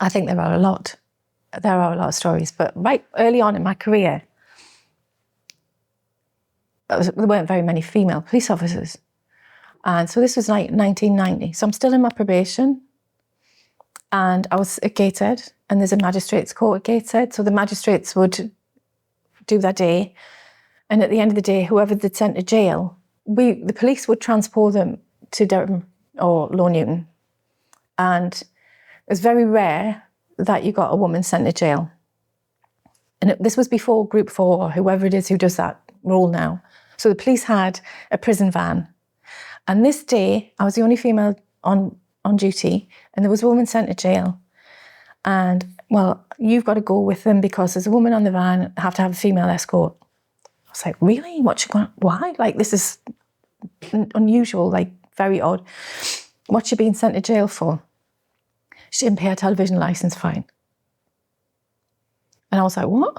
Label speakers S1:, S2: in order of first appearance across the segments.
S1: I think there are a lot. There are a lot of stories, but right early on in my career, there weren't very many female police officers. And so this was like 1990. So I'm still in my probation, and I was at Gateshead, and there's a magistrates court at Gateshead. So the magistrates would do their day, and at the end of the day, whoever they'd sent to jail, the police would transport them to Durham or Low Newton. And it was very rare that you got a woman sent to jail. And this was before Group 4, or whoever it is who does that role now. So the police had a prison van. And this day, I was the only female on duty, and there was a woman sent to jail. And, well, you've got to go with them because there's a woman on the van, have to have a female escort. I was like, really? Why? Like, this is unusual, like, very odd. What's she being sent to jail for? She didn't pay her television licence fine. And I was like, what?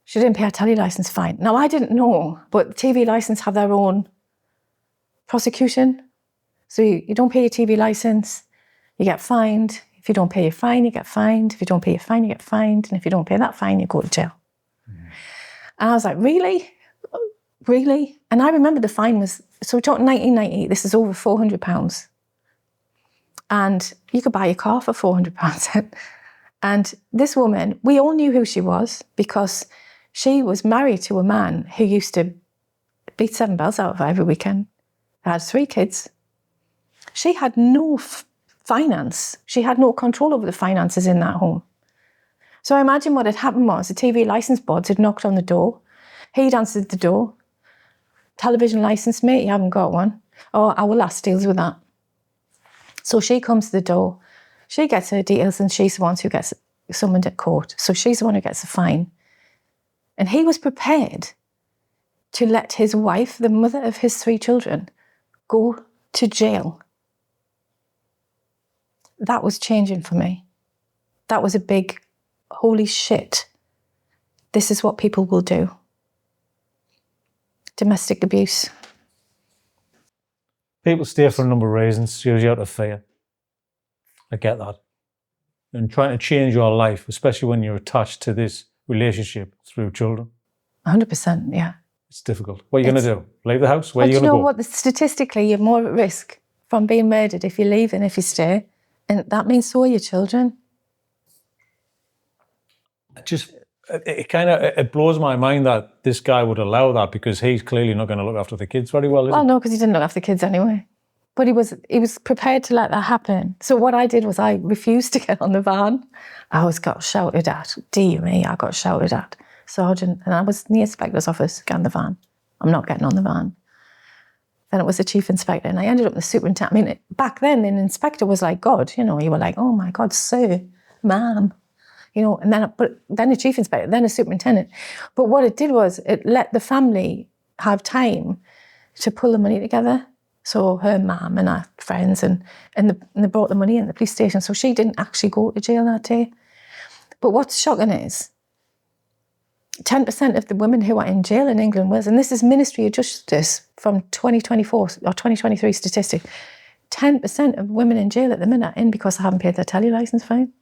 S1: She didn't pay her telly licence fine. Now, I didn't know, but TV licence have their own prosecution. So you don't pay your TV licence, you get fined. If you don't pay your fine, you get fined. If you don't pay your fine, you get fined. And if you don't pay that fine, you go to jail. Mm. And I was like, really? Really? And I remember the fine was, so we're talking 1990, this is over £400. And you could buy a car for £400. And this woman, we all knew who she was because she was married to a man who used to beat 7 bells out of her every weekend. They had 3 kids. She had no finance. She had no control over the finances in that home. So I imagine what had happened was the TV licence boards had knocked on the door. He'd answered the door. Television licence, mate, you haven't got one. Oh, our last deals with that. So she comes to the door. She gets her details, and she's the one who gets summoned at court. So she's the one who gets a fine. And he was prepared to let his wife, the mother of his 3 children, go to jail. That was changing for me. That was a big, holy shit. This is what people will do. Domestic abuse.
S2: People stay for a number of reasons, usually out of fear. I get that. And trying to change your life, especially when you're attached to this relationship through children.
S1: 100%, yeah.
S2: It's difficult. What are you going to do? Leave the house? Where are you going to go?
S1: You know what? Statistically, you're more at risk from being murdered if you leave than if you stay. And that means so are your children.
S2: It blows my mind that this guy would allow that, because he's clearly not going to look after the kids very well, is he?
S1: Well, no, because he didn't look after the kids anyway. But he was prepared to let that happen. So what I did was I refused to get on the van. I always got shouted at. Dear me, I got shouted at. Sergeant, and I was in the inspector's office, get on the van. I'm not getting on the van. Then it was the chief inspector, and I ended up in the superintendent. I mean, back then, an inspector was like God, you know, you were like, oh my God, sir, ma'am, you know, and then a chief inspector, then a superintendent. But what it did was it let the family have time to pull the money together. So her mum and her friends, and they brought the money in the police station. So she didn't actually go to jail that day. But what's shocking is 10% of the women who are in jail in England was, and this is Ministry of Justice from 2024 or 2023 statistic, 10% of women in jail at the minute are in because they haven't paid their telly licence fine.